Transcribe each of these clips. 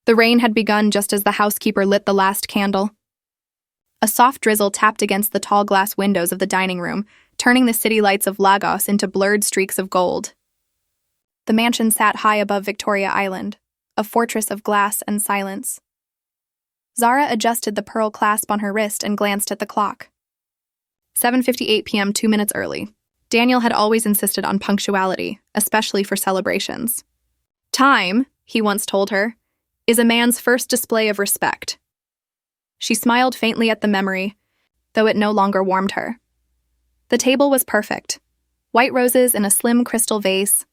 The rain had begun just as the housekeeper lit the last candle. A soft drizzle tapped against the tall glass windows of the dining room, turning the city lights of Lagos into blurred streaks of gold. The mansion sat high above Victoria Island, a fortress of glass and silence. Zara adjusted the pearl clasp on her wrist and glanced at the clock. 7:58 p.m., 2 minutes early. Daniel had always insisted on punctuality, especially for celebrations. Time, he once told her, is a man's first display of respect. She smiled faintly at the memory, though it no longer warmed her. The table was perfect. White roses in a slim crystal vase,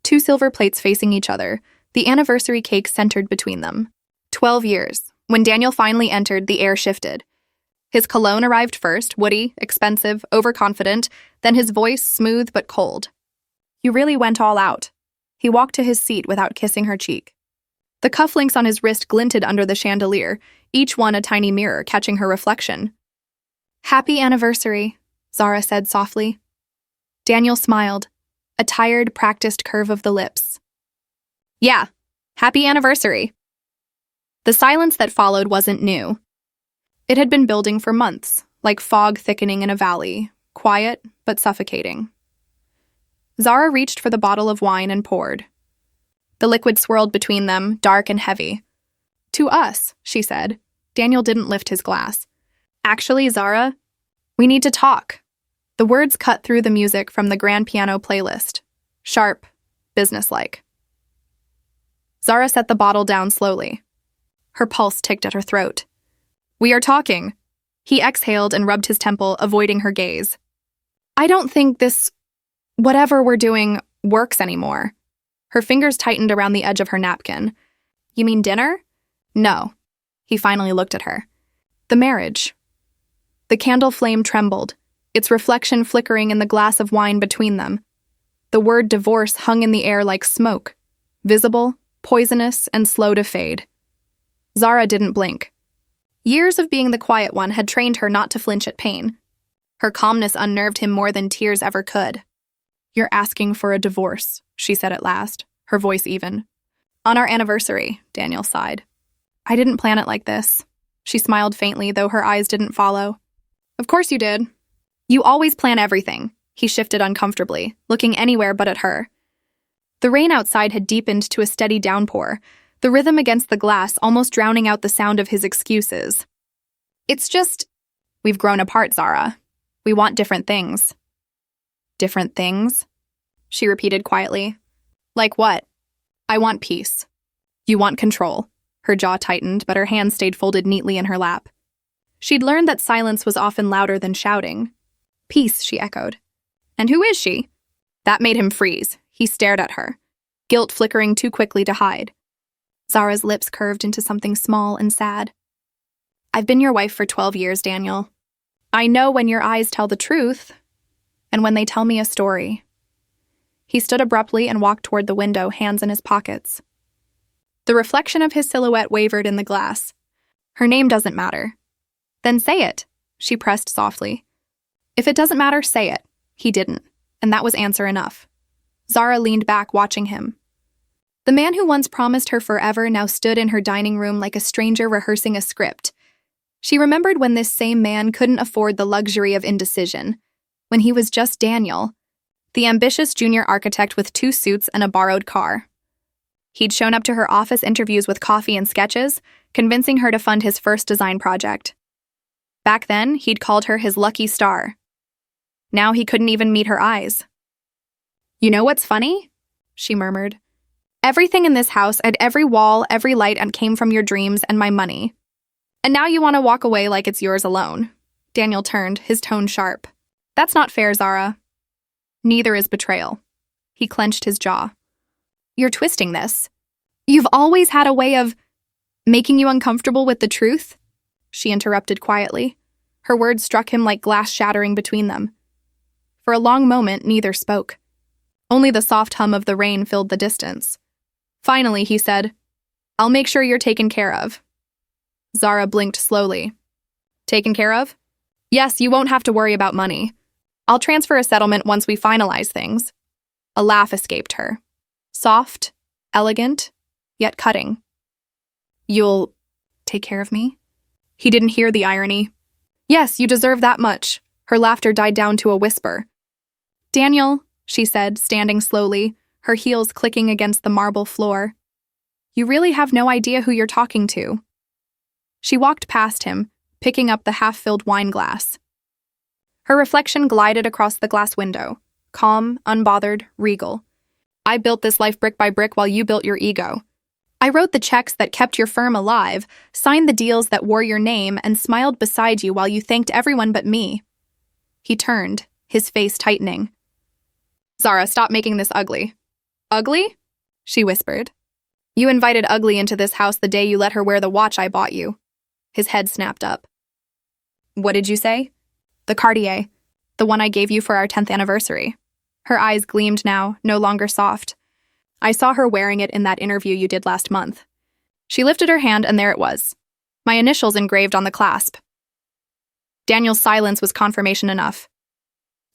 2 silver plates facing each other, the anniversary cake centered between them. 12 years. When Daniel finally entered, the air shifted. His cologne arrived first, woody, expensive, overconfident, then his voice smooth but cold. You really went all out. He walked to his seat without kissing her cheek. The cufflinks on his wrist glinted under the chandelier, each one a tiny mirror catching her reflection. Happy anniversary, Zara said softly. Daniel smiled, a tired, practiced curve of the lips. Yeah, happy anniversary. The silence that followed wasn't new. It had been building for months, like fog thickening in a valley, quiet but suffocating. Zara reached for the bottle of wine and poured. The liquid swirled between them, dark and heavy. To us, she said. Daniel didn't lift his glass. Actually, Zara, we need to talk. The words cut through the music from the grand piano playlist. Sharp, businesslike. Zara set the bottle down slowly. Her pulse ticked at her throat. We are talking. He exhaled and rubbed his temple, avoiding her gaze. I don't think this, whatever we're doing, works anymore. Her fingers tightened around the edge of her napkin. You mean dinner? No. He finally looked at her. The marriage. The candle flame trembled, its reflection flickering in the glass of wine between them. The word divorce hung in the air like smoke, visible, poisonous, and slow to fade. Zara didn't blink. Years of being the quiet one had trained her not to flinch at pain. Her calmness unnerved him more than tears ever could. You're asking for a divorce, she said at last, her voice even. On our anniversary, Daniel sighed. I didn't plan it like this. She smiled faintly, though her eyes didn't follow. Of course you did. You always plan everything. He shifted uncomfortably, looking anywhere but at her. The rain outside had deepened to a steady downpour, the rhythm against the glass almost drowning out the sound of his excuses. It's just, we've grown apart, Zara. We want different things. Different things? She repeated quietly. Like what? I want peace. You want control. Her jaw tightened, but her hands stayed folded neatly in her lap. She'd learned that silence was often louder than shouting. Peace, she echoed. And who is she? That made him freeze. He stared at her, guilt flickering too quickly to hide. Zara's lips curved into something small and sad. I've been your wife for 12 years, Daniel. I know when your eyes tell the truth, and when they tell me a story. He stood abruptly and walked toward the window, hands in his pockets. The reflection of his silhouette wavered in the glass. Her name doesn't matter. Then say it, she pressed softly. If it doesn't matter, say it. He didn't, and that was answer enough. Zara leaned back, watching him. The man who once promised her forever now stood in her dining room like a stranger rehearsing a script. She remembered when this same man couldn't afford the luxury of indecision, when he was just Daniel, the ambitious junior architect with 2 suits and a borrowed car. He'd shown up to her office interviews with coffee and sketches, convincing her to fund his first design project. Back then, he'd called her his lucky star. Now he couldn't even meet her eyes. You know what's funny? She murmured. Everything in this house, and every wall, every light, and came from your dreams and my money. And now you want to walk away like it's yours alone. Daniel turned, his tone sharp. That's not fair, Zara. Neither is betrayal. He clenched his jaw. You're twisting this. You've always had a way of making you uncomfortable with the truth? She interrupted quietly. Her words struck him like glass shattering between them. For a long moment, neither spoke. Only the soft hum of the rain filled the distance. Finally, he said, I'll make sure you're taken care of. Zara blinked slowly. Taken care of? Yes, you won't have to worry about money. I'll transfer a settlement once we finalize things. A laugh escaped her. Soft, elegant, yet cutting. You'll take care of me? He didn't hear the irony. Yes, you deserve that much. Her laughter died down to a whisper. Daniel, she said, standing slowly, her heels clicking against the marble floor. You really have no idea who you're talking to. She walked past him, picking up the half-filled wine glass. Her reflection glided across the glass window, calm, unbothered, regal. I built this life brick by brick while you built your ego. I wrote the checks that kept your firm alive, signed the deals that wore your name, and smiled beside you while you thanked everyone but me. He turned, his face tightening. Zara, stop making this ugly. Ugly? She whispered. You invited Ugly into this house the day you let her wear the watch I bought you. His head snapped up. What did you say? The Cartier, the one I gave you for our 10th anniversary. Her eyes gleamed now, no longer soft. I saw her wearing it in that interview you did last month. She lifted her hand and there it was. My initials engraved on the clasp. Daniel's silence was confirmation enough.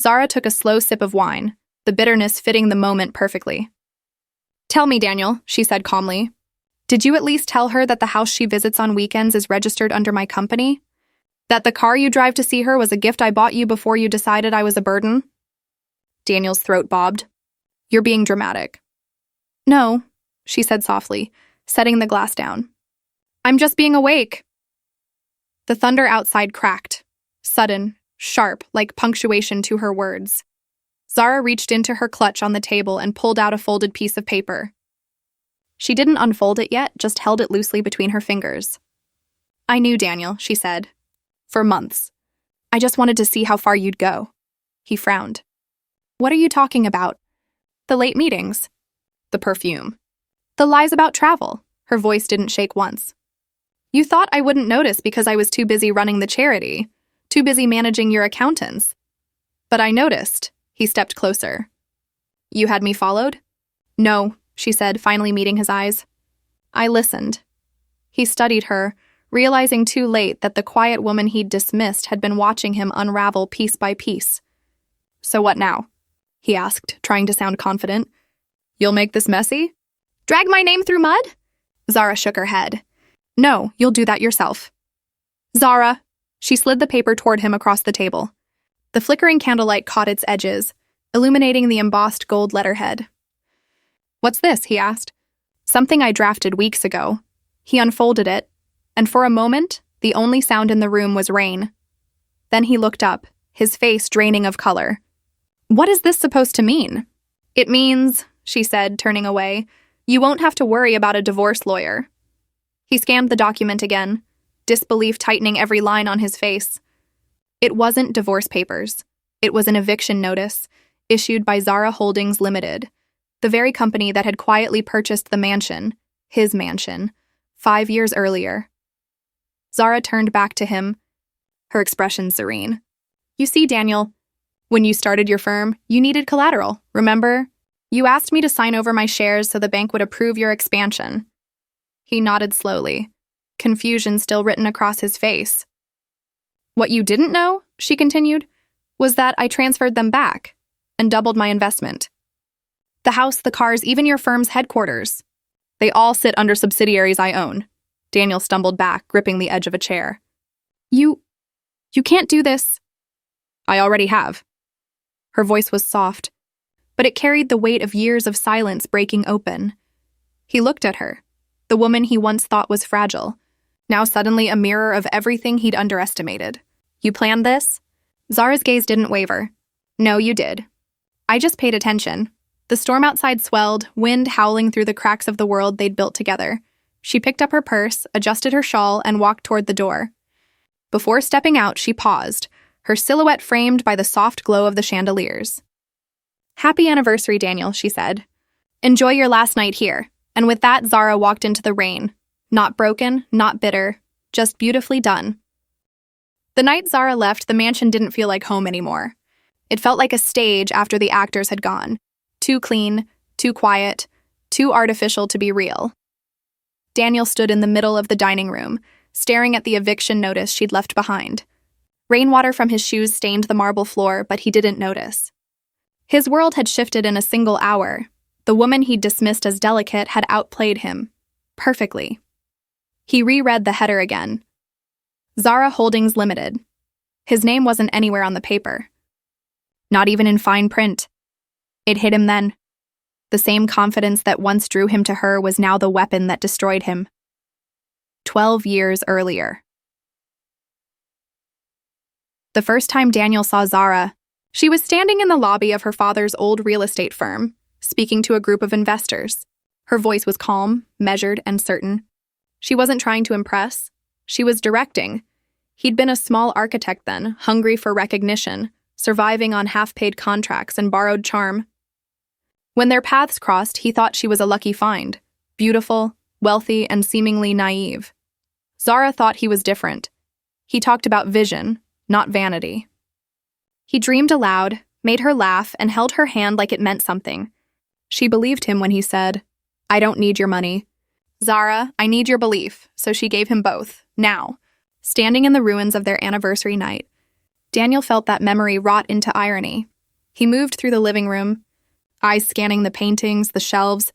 Zara took a slow sip of wine, the bitterness fitting the moment perfectly. Tell me, Daniel, she said calmly. Did you at least tell her that the house she visits on weekends is registered under my company? That the car you drive to see her was a gift I bought you before you decided I was a burden? Daniel's throat bobbed. You're being dramatic. No, she said softly, setting the glass down. I'm just being awake. The thunder outside cracked, sudden, sharp, like punctuation to her words. Zara reached into her clutch on the table and pulled out a folded piece of paper. She didn't unfold it yet, just held it loosely between her fingers. I knew, Daniel, she said. For months. I just wanted to see how far you'd go. He frowned. What are you talking about? The late meetings. The perfume. The lies about travel. Her voice didn't shake once. You thought I wouldn't notice because I was too busy running the charity, too busy managing your accountants. But I noticed. He stepped closer. You had me followed? No, she said, finally meeting his eyes. I listened. He studied her, realizing too late that the quiet woman he'd dismissed had been watching him unravel piece by piece. So what now? He asked, trying to sound confident. You'll make this messy? Drag my name through mud? Zara shook her head. No, you'll do that yourself. Zara. She slid the paper toward him across the table. The flickering candlelight caught its edges, illuminating the embossed gold letterhead. What's this? He asked. Something I drafted weeks ago. He unfolded it, and for a moment, the only sound in the room was rain. Then he looked up, his face draining of color. What is this supposed to mean? It means, she said, turning away, you won't have to worry about a divorce lawyer. He scanned the document again, disbelief tightening every line on his face. It wasn't divorce papers. It was an eviction notice, issued by Zara Holdings Limited, the very company that had quietly purchased the mansion, his mansion, 5 years earlier. Zara turned back to him, her expression serene. You see, Daniel, when you started your firm, you needed collateral, remember? You asked me to sign over my shares so the bank would approve your expansion. He nodded slowly, confusion still written across his face. What you didn't know, she continued, was that I transferred them back and doubled my investment. The house, the cars, even your firm's headquarters. They all sit under subsidiaries I own. Daniel stumbled back, gripping the edge of a chair. You can't do this. I already have. Her voice was soft, but it carried the weight of years of silence breaking open. He looked at her, the woman he once thought was fragile, now suddenly a mirror of everything he'd underestimated. You planned this? Zara's gaze didn't waver. No, you did. I just paid attention. The storm outside swelled, wind howling through the cracks of the world they'd built together. She picked up her purse, adjusted her shawl, and walked toward the door. Before stepping out, she paused, her silhouette framed by the soft glow of the chandeliers. Happy anniversary, Daniel, she said. Enjoy your last night here. And with that, Zara walked into the rain. Not broken, not bitter, just beautifully done. The night Zara left, the mansion didn't feel like home anymore. It felt like a stage after the actors had gone. Too clean, too quiet, too artificial to be real. Daniel stood in the middle of the dining room, staring at the eviction notice she'd left behind. Rainwater from his shoes stained the marble floor, but he didn't notice. His world had shifted in a single hour. The woman he'd dismissed as delicate had outplayed him. Perfectly. He reread the header again. Zara Holdings Limited. His name wasn't anywhere on the paper. Not even in fine print. It hit him then. The same confidence that once drew him to her was now the weapon that destroyed him. 12 years earlier. The first time Daniel saw Zara, she was standing in the lobby of her father's old real estate firm, speaking to a group of investors. Her voice was calm, measured, and certain. She wasn't trying to impress. She was directing. He'd been a small architect then, hungry for recognition, surviving on half-paid contracts and borrowed charm. When their paths crossed, he thought she was a lucky find, beautiful, wealthy, and seemingly naive. Zara thought he was different. He talked about vision, not vanity. He dreamed aloud, made her laugh, and held her hand like it meant something. She believed him when he said, "I don't need your money." "Zara, I need your belief," so she gave him both, now. Standing in the ruins of their anniversary night, Daniel felt that memory rot into irony. He moved through the living room, eyes scanning the paintings, the shelves,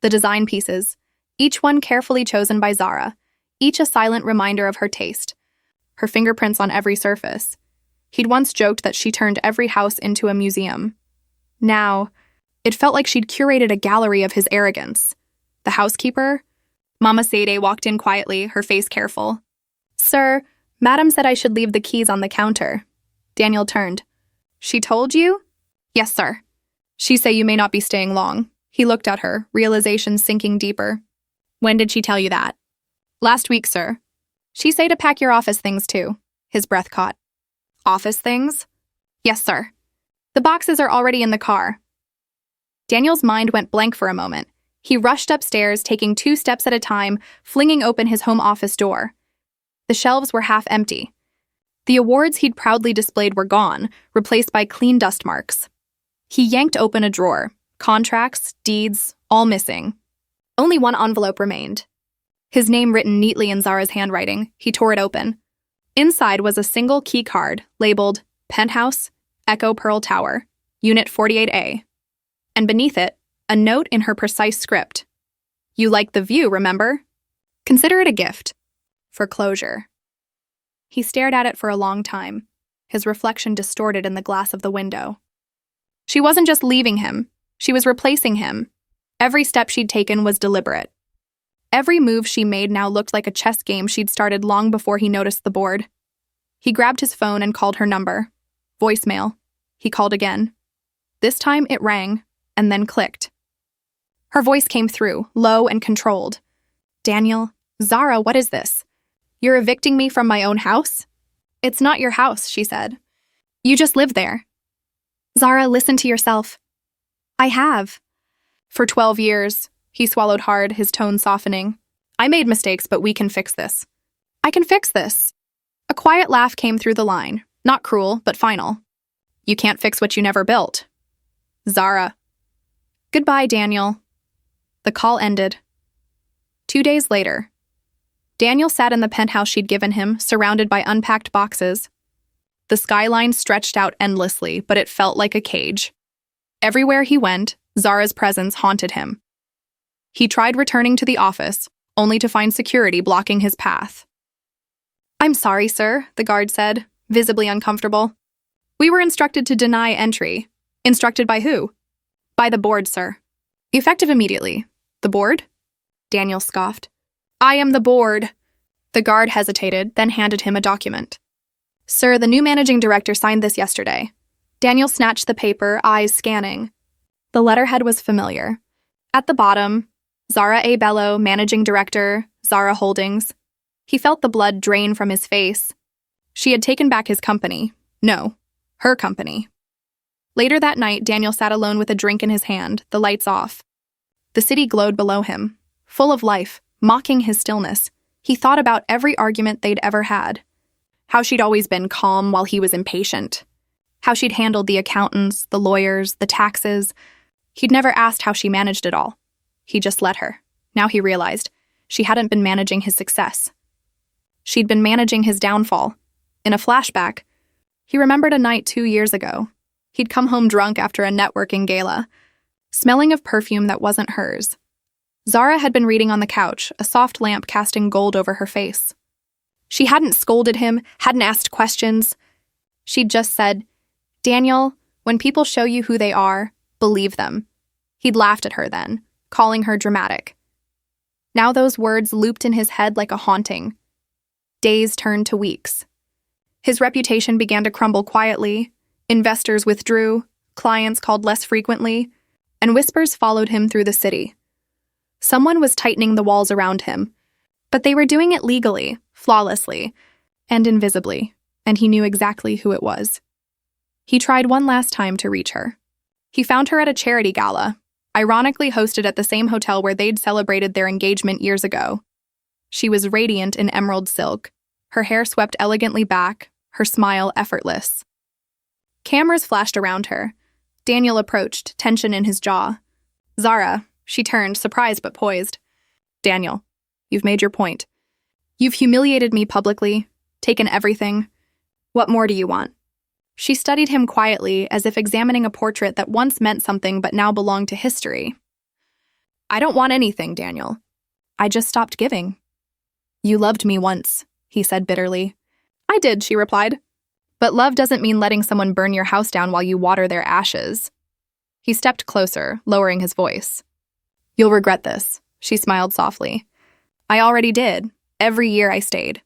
the design pieces, each one carefully chosen by Zara, each a silent reminder of her taste, her fingerprints on every surface. He'd once joked that she turned every house into a museum. Now, it felt like she'd curated a gallery of his arrogance. The housekeeper? Mama Sade walked in quietly, her face careful. "Sir, Madam said I should leave the keys on the counter." Daniel turned. "She told you?" "Yes, sir." "She say you may not be staying long." He looked at her, realization sinking deeper. "When did she tell you that?" "Last week, sir." "She say to pack your office things, too." His breath caught. "Office things?" "Yes, sir. The boxes are already in the car." Daniel's mind went blank for a moment. He rushed upstairs, taking 2 steps at a time, flinging open his home office door. The shelves were half empty. The awards he'd proudly displayed were gone, replaced by clean dust marks. He yanked open a drawer. Contracts, deeds, all missing. Only one envelope remained. His name written neatly in Zara's handwriting. He tore it open. Inside was a single key card, labeled Penthouse, Echo Pearl Tower, Unit 48A. And beneath it, a note in her precise script. "You like the view, remember? Consider it a gift. For closure." He stared at it for a long time, his reflection distorted in the glass of the window. She wasn't just leaving him, she was replacing him. Every step she'd taken was deliberate. Every move she made now looked like a chess game she'd started long before he noticed the board. He grabbed his phone and called her number. Voicemail. He called again. This time it rang, and then clicked. Her voice came through, low and controlled. "Daniel, Zara, what is this? You're evicting me from my own house?" "It's not your house," she said. "You just live there." "Zara, listen to yourself." "I have." "For 12 years." He swallowed hard, his tone softening. "I made mistakes, but we can fix this." "I can fix this." A quiet laugh came through the line, not cruel, but final. "You can't fix what you never built." "Zara." "Goodbye, Daniel." The call ended. 2 days later, Daniel sat in the penthouse she'd given him, surrounded by unpacked boxes. The skyline stretched out endlessly, but it felt like a cage. Everywhere he went, Zara's presence haunted him. He tried returning to the office, only to find security blocking his path. "I'm sorry, sir," the guard said, visibly uncomfortable. "We were instructed to deny entry." "Instructed by who?" "By the board, sir." "Effective immediately." "The board?" Daniel scoffed. "I am the board." The guard hesitated, then handed him a document. "Sir, the new managing director signed this yesterday." Daniel snatched the paper, eyes scanning. The letterhead was familiar. At the bottom, Zara A. Bello, managing director, Zara Holdings. He felt the blood drain from his face. She had taken back his company. No, her company. Later that night, Daniel sat alone with a drink in his hand, the lights off. The city glowed below him, full of life, mocking his stillness. He thought about every argument they'd ever had. How she'd always been calm while he was impatient. How she'd handled the accountants, the lawyers, the taxes. He'd never asked how she managed it all. He just let her. Now he realized she hadn't been managing his success. She'd been managing his downfall. In a flashback, he remembered a night 2 years ago. He'd come home drunk after a networking gala, smelling of perfume that wasn't hers. Zara had been reading on the couch, a soft lamp casting gold over her face. She hadn't scolded him, hadn't asked questions. She'd just said, "Daniel, when people show you who they are, believe them." He'd laughed at her then, calling her dramatic. Now those words looped in his head like a haunting. Days turned to weeks. His reputation began to crumble quietly. Investors withdrew, clients called less frequently, and whispers followed him through the city. Someone was tightening the walls around him, but they were doing it legally, flawlessly, and invisibly, and he knew exactly who it was. He tried one last time to reach her. He found her at a charity gala, ironically hosted at the same hotel where they'd celebrated their engagement years ago. She was radiant in emerald silk, her hair swept elegantly back, her smile effortless. Cameras flashed around her. Daniel approached, tension in his jaw. "Zara," she turned, surprised but poised. "Daniel, you've made your point. You've humiliated me publicly, taken everything. What more do you want?" She studied him quietly, as if examining a portrait that once meant something but now belonged to history. "I don't want anything, Daniel. I just stopped giving." "You loved me once," he said bitterly. "I did," she replied. "But love doesn't mean letting someone burn your house down while you water their ashes." He stepped closer, lowering his voice. "You'll regret this," she smiled softly. "I already did. Every year I stayed."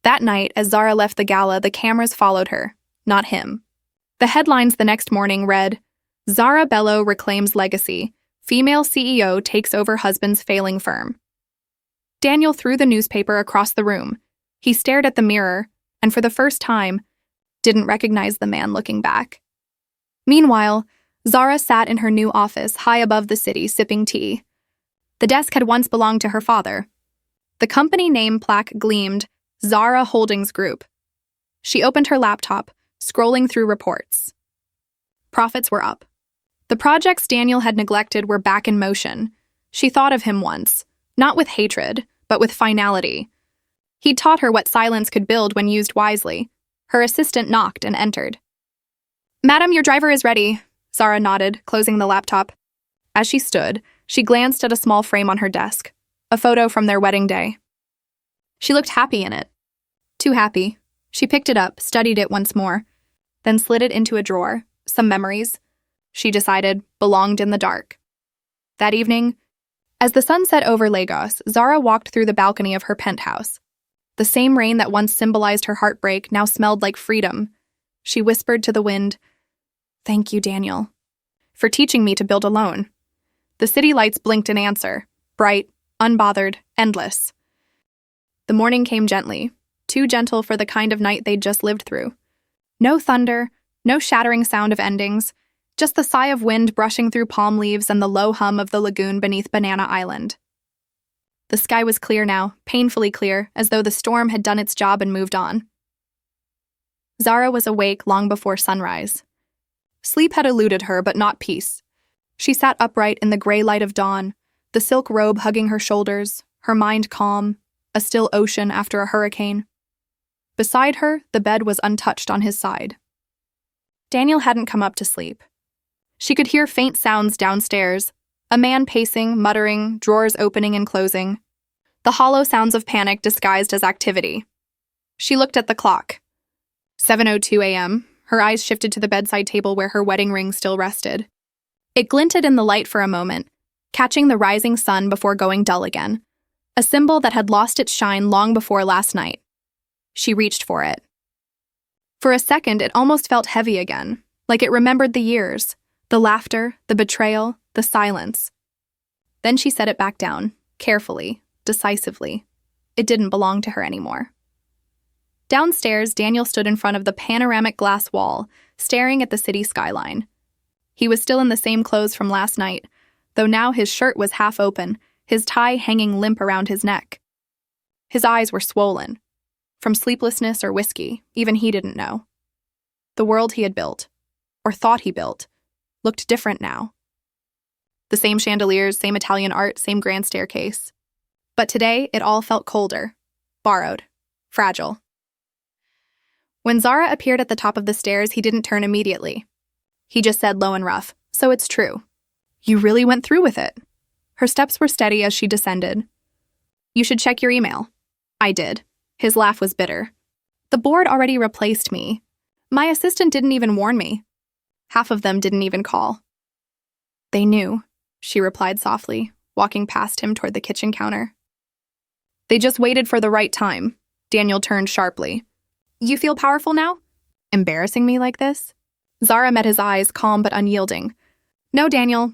That night, as Zara left the gala, the cameras followed her, not him. The headlines the next morning read, "Zara Bello reclaims legacy. Female CEO takes over husband's failing firm." Daniel threw the newspaper across the room. He stared at the mirror, and for the first time, didn't recognize the man looking back. Meanwhile, Zara sat in her new office high above the city, sipping tea. The desk had once belonged to her father. The company name plaque gleamed, Zara Holdings Group. She opened her laptop, scrolling through reports. Profits were up. The projects Daniel had neglected were back in motion. She thought of him once, not with hatred, but with finality. He'd taught her what silence could build when used wisely. Her assistant knocked and entered. "Madam, your driver is ready," Zara nodded, closing the laptop. As she stood, she glanced at a small frame on her desk, a photo from their wedding day. She looked happy in it. Too happy. She picked it up, studied it once more, then slid it into a drawer. Some memories, she decided, belonged in the dark. That evening, as the sun set over Lagos, Zara walked through the balcony of her penthouse. The same rain that once symbolized her heartbreak now smelled like freedom. She whispered to the wind, "Thank you, Daniel, for teaching me to build alone." The city lights blinked in answer, bright, unbothered, endless. The morning came gently, too gentle for the kind of night they'd just lived through. No thunder, no shattering sound of endings, just the sigh of wind brushing through palm leaves and the low hum of the lagoon beneath Banana Island. The sky was clear now, painfully clear, as though the storm had done its job and moved on. Zara was awake long before sunrise. Sleep had eluded her, but not peace. She sat upright in the gray light of dawn, the silk robe hugging her shoulders, her mind calm, a still ocean after a hurricane. Beside her, the bed was untouched on his side. Daniel hadn't come up to sleep. She could hear faint sounds downstairs, a man pacing, muttering, drawers opening and closing. The hollow sounds of panic disguised as activity. She looked at the clock. 7:02 a.m., her eyes shifted to the bedside table where her wedding ring still rested. It glinted in the light for a moment, catching the rising sun before going dull again, a symbol that had lost its shine long before last night. She reached for it. For a second, it almost felt heavy again, like it remembered the years, the laughter, the betrayal, the silence. Then she set it back down, carefully, decisively. It didn't belong to her anymore. Downstairs, Daniel stood in front of the panoramic glass wall, staring at the city skyline. He was still in the same clothes from last night, though now his shirt was half open, his tie hanging limp around his neck. His eyes were swollen. From sleeplessness or whiskey, even he didn't know. The world he had built, or thought he built, looked different now. The same chandeliers, same Italian art, same grand staircase. But today, it all felt colder, borrowed, fragile. When Zara appeared at the top of the stairs, he didn't turn immediately. He just said low and rough, "So it's true. You really went through with it." Her steps were steady as she descended. You should check your email. I did. His laugh was bitter. The board already replaced me. My assistant didn't even warn me. Half of them didn't even call. They knew, she replied softly, walking past him toward the kitchen counter. They just waited for the right time. Daniel turned sharply. You feel powerful now? Embarrassing me like this? Zara met his eyes, calm but unyielding. No, Daniel.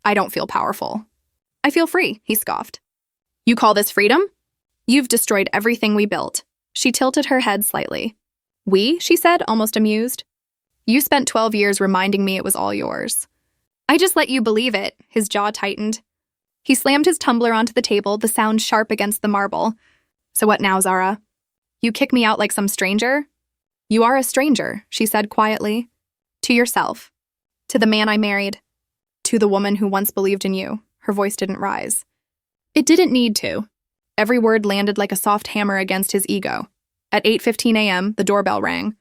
I don't feel powerful. I feel free, he scoffed. You call this freedom? You've destroyed everything we built. She tilted her head slightly. We, she said, almost amused. You spent 12 years reminding me it was all yours. I just let you believe it, his jaw tightened. He slammed his tumbler onto the table, the sound sharp against the marble. So what now, Zara? You kick me out like some stranger? You are a stranger, she said quietly. To yourself. To the man I married. To the woman who once believed in you. Her voice didn't rise. It didn't need to. Every word landed like a soft hammer against his ego. At 8:15 a.m., the doorbell rang.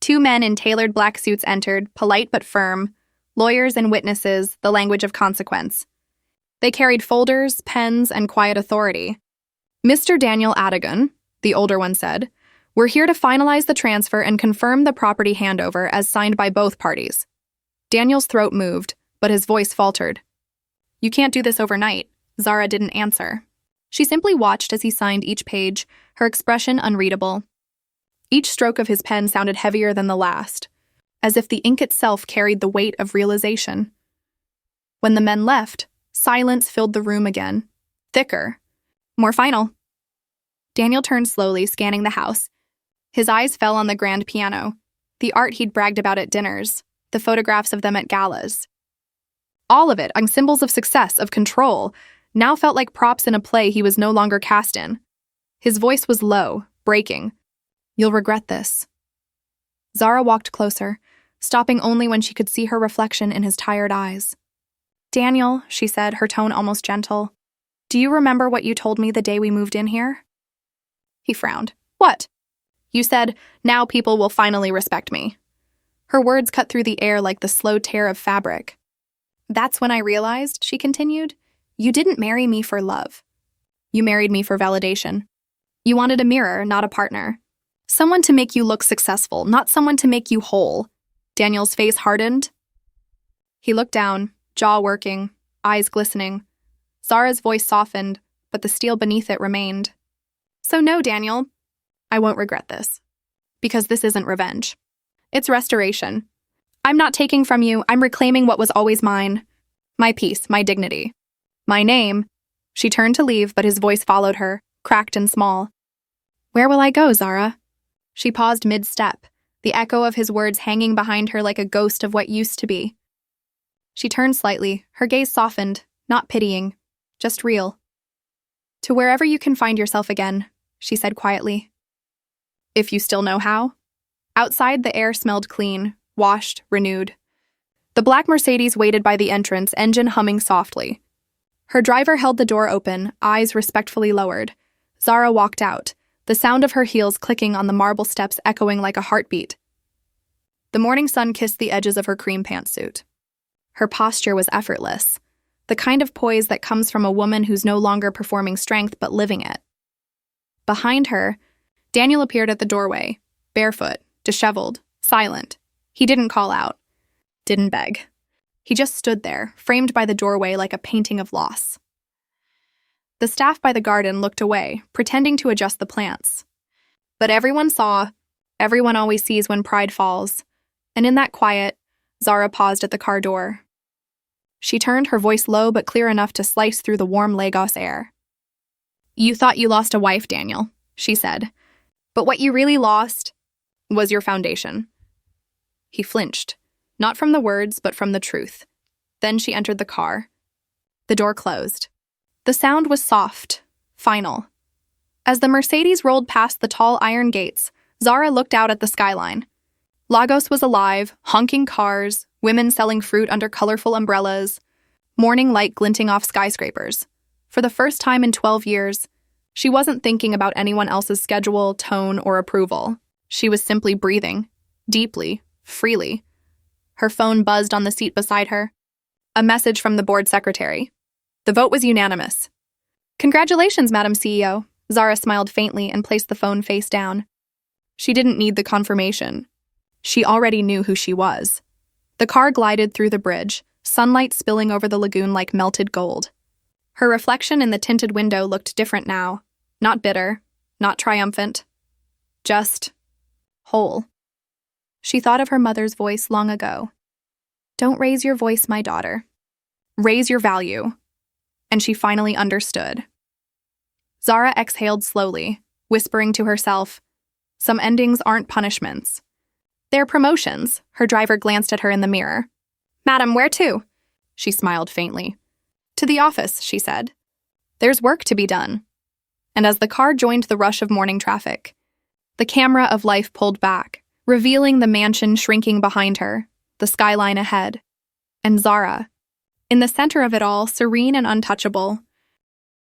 2 men in tailored black suits entered, polite but firm, lawyers and witnesses, the language of consequence. They carried folders, pens, and quiet authority. Mr. Daniel Adigan, the older one said, we're here to finalize the transfer and confirm the property handover as signed by both parties. Daniel's throat moved, but his voice faltered. You can't do this overnight. Zara didn't answer. She simply watched as he signed each page, her expression unreadable. Each stroke of his pen sounded heavier than the last, as if the ink itself carried the weight of realization. When the men left, silence filled the room again, thicker, more final. Daniel turned slowly, scanning the house. His eyes fell on the grand piano, the art he'd bragged about at dinners, the photographs of them at galas. All of it, symbols of success, of control, now felt like props in a play he was no longer cast in. His voice was low, breaking. You'll regret this. Zara walked closer, stopping only when she could see her reflection in his tired eyes. Daniel, she said, her tone almost gentle, do you remember what you told me the day we moved in here? He frowned. What? You said, now people will finally respect me. Her words cut through the air like the slow tear of fabric. That's when I realized, she continued, you didn't marry me for love. You married me for validation. You wanted a mirror, not a partner. Someone to make you look successful, not someone to make you whole. Daniel's face hardened. He looked down, jaw working, eyes glistening. Zara's voice softened, but the steel beneath it remained. So no, Daniel, I won't regret this. Because this isn't revenge. It's restoration. I'm not taking from you, I'm reclaiming what was always mine. My peace, my dignity. My name. She turned to leave, but his voice followed her, cracked and small. Where will I go, Zara? She paused mid-step, the echo of his words hanging behind her like a ghost of what used to be. She turned slightly, her gaze softened, not pitying, just real. To wherever you can find yourself again, she said quietly. If you still know how? Outside, the air smelled clean, washed, renewed. The black Mercedes waited by the entrance, engine humming softly. Her driver held the door open, eyes respectfully lowered. Zara walked out, the sound of her heels clicking on the marble steps echoing like a heartbeat. The morning sun kissed the edges of her cream pantsuit. Her posture was effortless, the kind of poise that comes from a woman who's no longer performing strength but living it. Behind her, Daniel appeared at the doorway, barefoot, disheveled, silent. He didn't call out, didn't beg. He just stood there, framed by the doorway like a painting of loss. The staff by the garden looked away, pretending to adjust the plants. But everyone saw, everyone always sees when pride falls, and in that quiet, Zara paused at the car door. She turned, her voice low but clear enough to slice through the warm Lagos air. You thought you lost a wife, Daniel, she said. But what you really lost was your foundation. He flinched, not from the words, but from the truth. Then she entered the car. The door closed. The sound was soft, final. As the Mercedes rolled past the tall iron gates, Zara looked out at the skyline. Lagos was alive, honking cars, women selling fruit under colorful umbrellas, morning light glinting off skyscrapers. For the first time in 12 years, she wasn't thinking about anyone else's schedule, tone, or approval. She was simply breathing, deeply, freely. Her phone buzzed on the seat beside her. A message from the board secretary. The vote was unanimous. Congratulations, Madam CEO. Zara smiled faintly and placed the phone face down. She didn't need the confirmation. She already knew who she was. The car glided through the bridge, sunlight spilling over the lagoon like melted gold. Her reflection in the tinted window looked different now. Not bitter, not triumphant. Just whole. She thought of her mother's voice long ago. Don't raise your voice, my daughter. Raise your value. And she finally understood. Zara exhaled slowly, whispering to herself, some endings aren't punishments. They're promotions. Her driver glanced at her in the mirror. Madam, where to? She smiled faintly. To the office, she said. There's work to be done. And as the car joined the rush of morning traffic, the camera of life pulled back, revealing the mansion shrinking behind her, the skyline ahead, and Zara, in the center of it all, serene and untouchable,